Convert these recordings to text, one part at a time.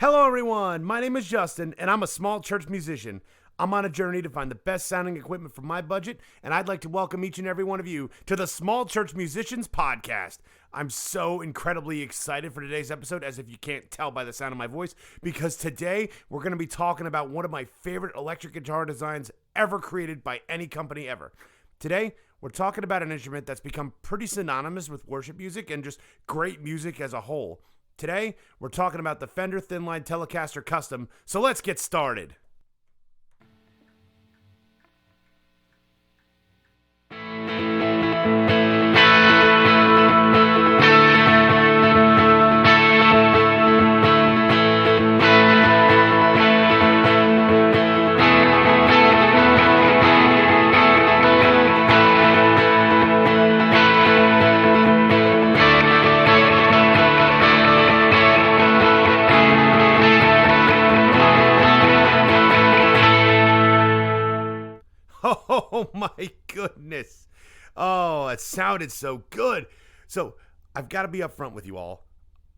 Hello everyone, my name is Justin and I'm a small church musician. I'm on a journey to find the best sounding equipment for my budget, and I'd like to welcome each and every one of you to the Small Church Musicians Podcast. I'm so incredibly excited for today's episode, as if you can't tell by the sound of my voice, because today we're going to be talking about one of my favorite electric guitar designs ever created by any company ever. Today, we're talking about an instrument that's become pretty synonymous with worship music and just great music as a whole. Today, we're talking about the Fender Thinline Telecaster Custom, so let's get started. Oh my goodness. Oh, it sounded so good. So I've got to be upfront with you all.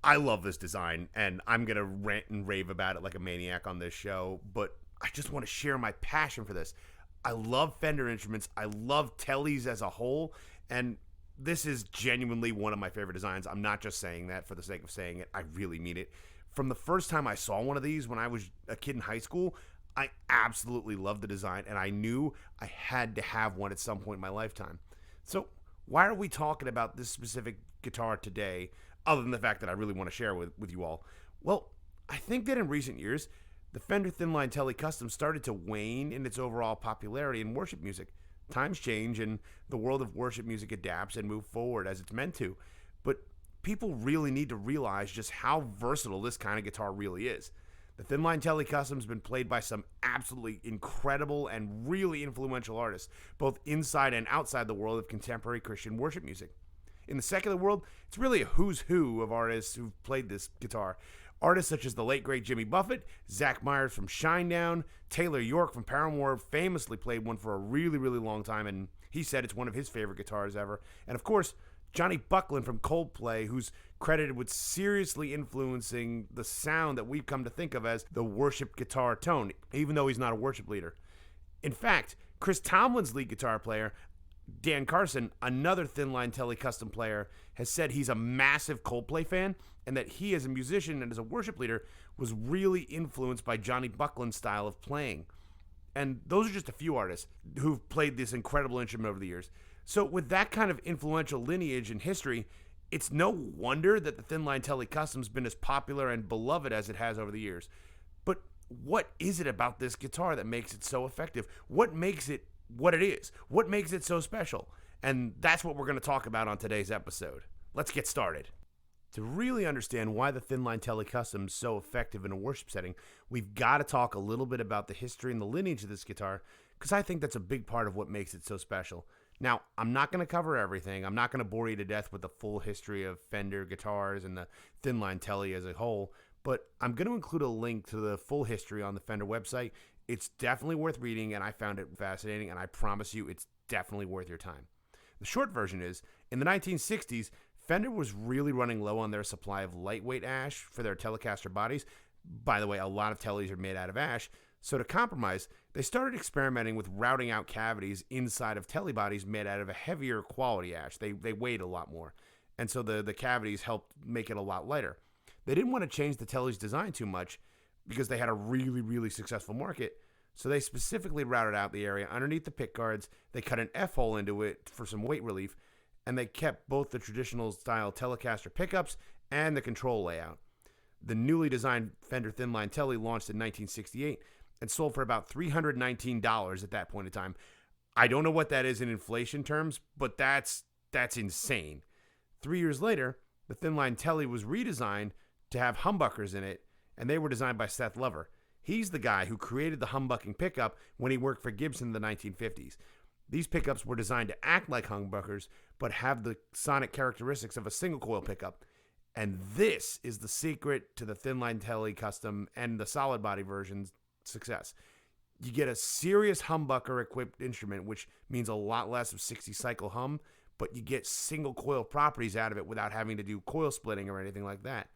I love this design and I'm going to rant and rave about it like a maniac on this show, but I just want to share my passion for this. I love Fender instruments. I love Teles as a whole, and this is genuinely one of my favorite designs. I'm not just saying that for the sake of saying it. I really mean it. From the first time I saw one of these when I was a kid in high school, I absolutely loved the design, and I knew I had to have one at some point in my lifetime. So why are we talking about this specific guitar today, other than the fact that I really want to share with you all? Well, I think that in recent years, the Fender Thinline Tele Custom started to wane in its overall popularity in worship music. Times change, and the world of worship music adapts and moves forward as it's meant to. But people really need to realize just how versatile this kind of guitar really is. The Thinline Tele Custom's been played by some absolutely incredible and really influential artists, both inside and outside the world of contemporary Christian worship music. In the secular world, it's really a who's who of artists who've played this guitar. Artists such as the late great Jimmy Buffett, Zach Myers from Shinedown, Taylor York from Paramore famously played one for a really, really long time, and he said it's one of his favorite guitars ever. And of course, Johnny Buckland from Coldplay, who's credited with seriously influencing the sound that we've come to think of as the worship guitar tone, even though he's not a worship leader. In fact, Chris Tomlin's lead guitar player, Dan Carson, another Thinline Tele Custom player, has said he's a massive Coldplay fan and that he as a musician and as a worship leader was really influenced by Johnny Buckland's style of playing. And those are just a few artists who've played this incredible instrument over the years. So with that kind of influential lineage and history, it's no wonder that the Thinline Tele Custom's been as popular and beloved as it has over the years. But what is it about this guitar that makes it so effective? What makes it what it is? What makes it so special? And that's what we're going to talk about on today's episode. Let's get started. To really understand why the Thinline Tele Custom is so effective in a worship setting, we've got to talk a little bit about the history and the lineage of this guitar, because I think that's a big part of what makes it so special. Now, I'm not going to cover everything. I'm not going to bore you to death with the full history of Fender guitars and the Thinline Tele as a whole, but I'm going to include a link to the full history on the Fender website. It's definitely worth reading, and I found it fascinating, and I promise you it's definitely worth your time. The short version is, in the 1960s, Fender was really running low on their supply of lightweight ash for their Telecaster bodies. By the way, a lot of Teles are made out of ash. So to compromise, they started experimenting with routing out cavities inside of Tele bodies made out of a heavier quality ash. They weighed a lot more. And so the cavities helped make it a lot lighter. They didn't want to change the Tele's design too much because they had a really, really successful market. So they specifically routed out the area underneath the pick guards. They cut an F-hole into it for some weight relief. And they kept both the traditional style Telecaster pickups and the control layout. The newly designed Fender Thinline Tele launched in 1968 and sold for about $319 at that point in time. I don't know what that is in inflation terms, but that's insane. 3 years later, the Thinline Tele was redesigned to have humbuckers in it, and they were designed by Seth Lover. He's the guy who created the humbucking pickup when he worked for Gibson in the 1950s. These pickups were designed to act like humbuckers, but have the sonic characteristics of a single coil pickup. And this is the secret to the Thinline Tele Custom and the solid body version's success. You get a serious humbucker equipped instrument, which means a lot less of 60 cycle hum, but you get single coil properties out of it without having to do coil splitting or anything like that.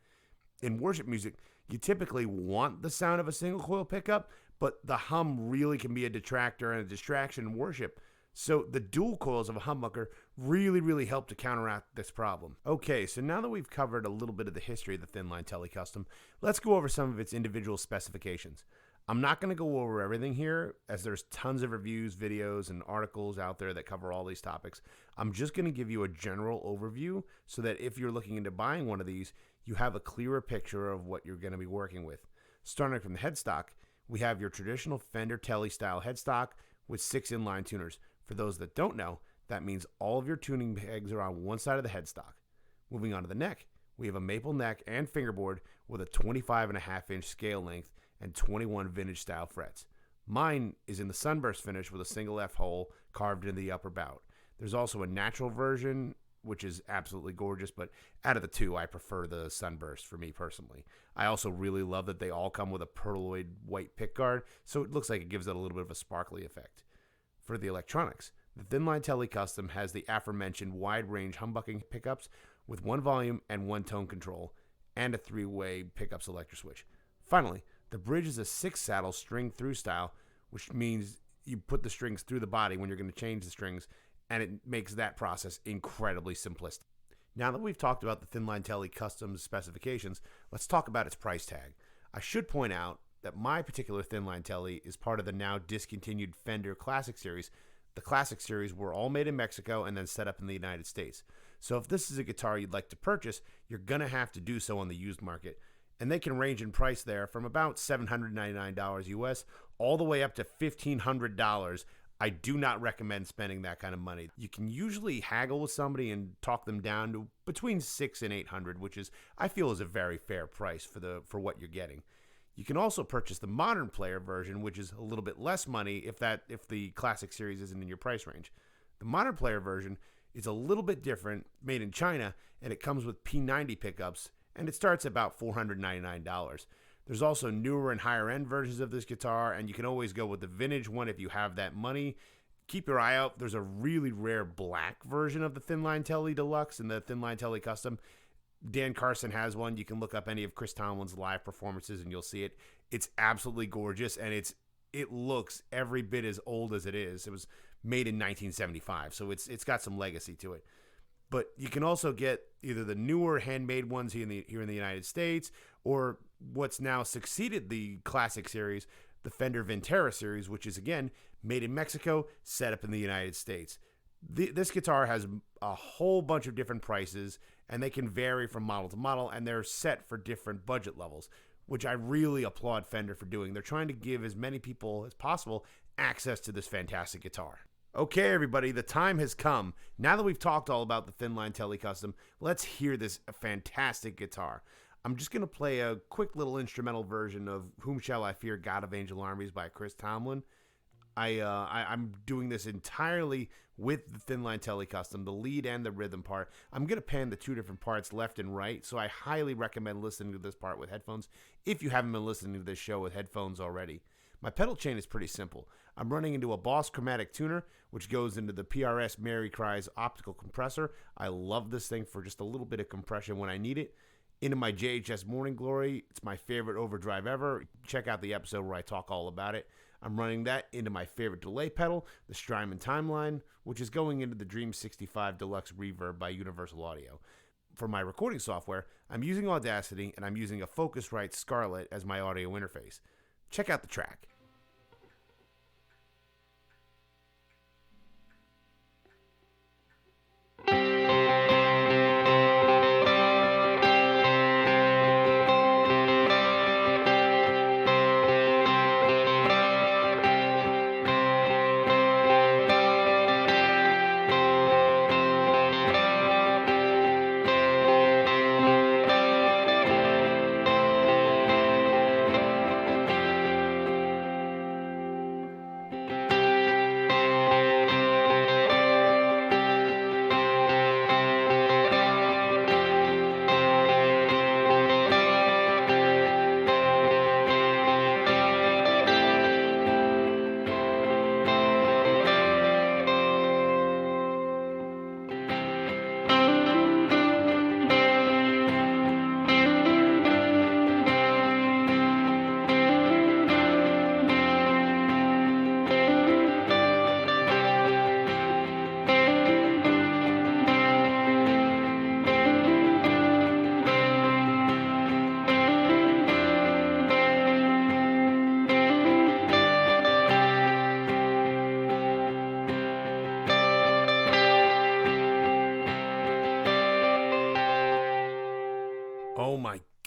in worship music, you typically want the sound of a single coil pickup, but the hum really can be a detractor and a distraction in worship. So the dual coils of a humbucker really help to counteract this problem. Okay, so now that we've covered a little bit of the history of the Thinline Telecustom, let's go over some of its individual specifications. I'm not going to go over everything here, as there's tons of reviews, videos, and articles out there that cover all these topics. I'm just going to give you a general overview so that if you're looking into buying one of these, you have a clearer picture of what you're going to be working with. Starting from the headstock, we have your traditional Fender Tele style headstock with 6 inline tuners. For those that don't know, that means all of your tuning pegs are on one side of the headstock. Moving on to the neck, we have a maple neck and fingerboard with a 25.5-inch scale length and 21 vintage style frets. Mine is in the sunburst finish with a single F hole carved into the upper bout. There's also a natural version, which is absolutely gorgeous, but out of the two, I prefer the sunburst for me personally. I also really love that they all come with a pearloid white pickguard, so it looks like it gives it a little bit of a sparkly effect. For the electronics, the Thinline Telecustom has the aforementioned wide-range humbucking pickups with 1 volume and 1 tone control, and a 3-way pickup selector switch. Finally, the bridge is a 6-saddle string-through style, which means you put the strings through the body when you're going to change the strings, and it makes that process incredibly simplistic. Now that we've talked about the Thinline Telecustom's specifications, let's talk about its price tag. I should point out that my particular Thinline Tele is part of the now discontinued Fender Classic Series. The Classic Series were all made in Mexico and then set up in the United States. So if this is a guitar you'd like to purchase, you're going to have to do so on the used market. And they can range in price there from about $799 US all the way up to $1,500. I do not recommend spending that kind of money. You can usually haggle with somebody and talk them down to between $600 and $800, which is, I feel, is a very fair price for what you're getting. You can also purchase the modern player version, which is a little bit less money if the Classic Series isn't in your price range. The modern player version is a little bit different, made in China, and it comes with P90 pickups, and it starts at about $499. There's also newer and higher end versions of this guitar, and you can always go with the vintage one if you have that money. Keep your eye out. There's a really rare black version of the Thinline Tele Deluxe and the Thinline Tele Custom. Dan Carson has one. You can look up any of Chris Tomlin's live performances and you'll see it. It's absolutely gorgeous, and it looks every bit as old as it is. It was made in 1975, so it's got some legacy to it. But you can also get either the newer handmade ones here in the United States, or what's now succeeded the Classic Series, the Fender Vintera Series, which is, again, made in Mexico, set up in the United States. This guitar has a whole bunch of different prices, and they can vary from model to model, and they're set for different budget levels, which I really applaud Fender for doing. They're trying to give as many people as possible access to this fantastic guitar. Okay, everybody, the time has come. Now that we've talked all about the Thinline Telecustom, let's hear this fantastic guitar. I'm just going to play a quick little instrumental version of Whom Shall I Fear, God of Angel Armies by Chris Tomlin. I'm doing this entirely with the Thinline Telecustom, the lead and the rhythm part. I'm going to pan the two different parts left and right, so I highly recommend listening to this part with headphones if you haven't been listening to this show with headphones already. My pedal chain is pretty simple. I'm running into a Boss Chromatic tuner, which goes into the PRS Mary Cries optical compressor. I love this thing for just a little bit of compression when I need it. Into my JHS Morning Glory. It's my favorite overdrive ever. Check out the episode where I talk all about it. I'm running that into my favorite delay pedal, the Strymon Timeline, which is going into the Dream 65 Deluxe Reverb by Universal Audio. For my recording software, I'm using Audacity, and I'm using a Focusrite Scarlett as my audio interface. Check out the track.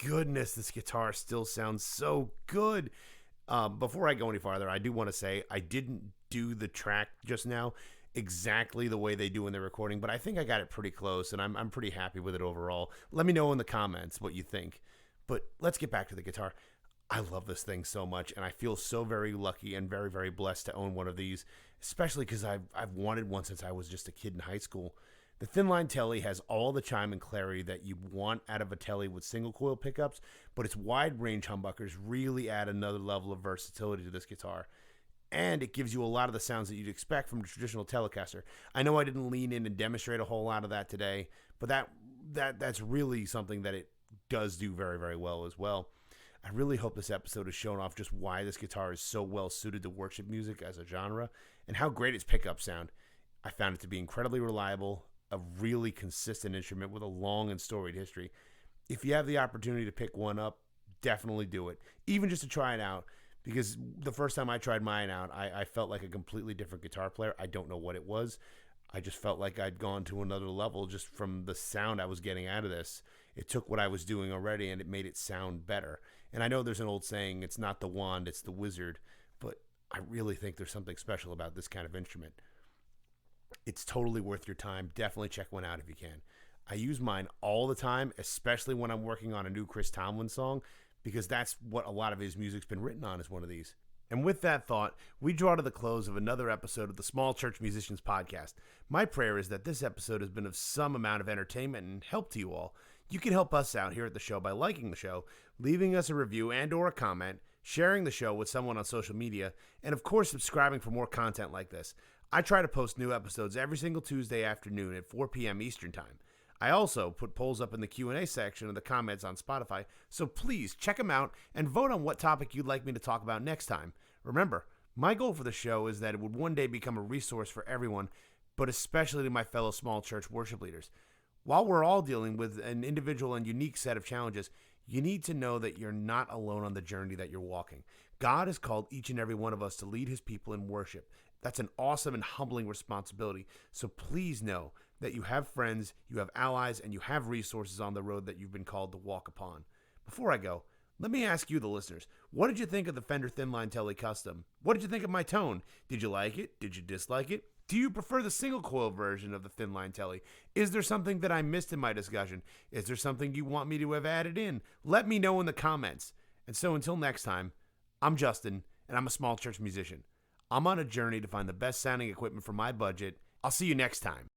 goodness, this guitar still sounds so good. Before I go any farther, I do want to say I didn't do the track just now exactly the way they do in the recording, but I think I got it pretty close, and I'm pretty happy with it overall. Let me know in the comments what you think. But let's get back to the guitar. I love this thing so much, and I feel so very lucky and very, very blessed to own one of these, especially because I've wanted one since I was just a kid in high school. The Thinline Tele has all the chime and clarity that you want out of a Tele with single coil pickups, but its wide range humbuckers really add another level of versatility to this guitar. And it gives you a lot of the sounds that you'd expect from a traditional Telecaster. I know I didn't lean in and demonstrate a whole lot of that today, but that's really something that it does do very, very well as well. I really hope this episode has shown off just why this guitar is so well suited to worship music as a genre and how great its pickups sound. I found it to be incredibly reliable, a really consistent instrument with a long and storied history. If you have the opportunity to pick one up, definitely do it, even just to try it out, because the first time I tried mine out, I felt like a completely different guitar player. I don't know what it was. I just felt like I'd gone to another level just from the sound I was getting out of this. It took what I was doing already and it made it sound better. And I know there's an old saying, it's not the wand, it's the wizard, but I really think there's something special about this kind of instrument. It's totally worth your time. Definitely check one out if you can. I use mine all the time, especially when I'm working on a new Chris Tomlin song, because that's what a lot of his music's been written on, is one of these. And with that thought, we draw to the close of another episode of the Small Church Musicians Podcast. My prayer is that this episode has been of some amount of entertainment and help to you all. You can help us out here at the show by liking the show, leaving us a review and or a comment, sharing the show with someone on social media, and of course subscribing for more content like this. I try to post new episodes every single Tuesday afternoon at 4 p.m. Eastern Time. I also put polls up in the Q&A section of the comments on Spotify, so please check them out and vote on what topic you'd like me to talk about next time. Remember, my goal for the show is that it would one day become a resource for everyone, but especially to my fellow small church worship leaders. While we're all dealing with an individual and unique set of challenges, you need to know that you're not alone on the journey that you're walking. God has called each and every one of us to lead his people in worship. That's an awesome and humbling responsibility. So please know that you have friends, you have allies, and you have resources on the road that you've been called to walk upon. Before I go, let me ask you, the listeners, what did you think of the Fender Thinline Tele Custom? What did you think of my tone? Did you like it? Did you dislike it? Do you prefer the single coil version of the Thinline Tele? Is there something that I missed in my discussion? Is there something you want me to have added in? Let me know in the comments. And so until next time, I'm Justin, and I'm a small church musician. I'm on a journey to find the best sounding equipment for my budget. I'll see you next time.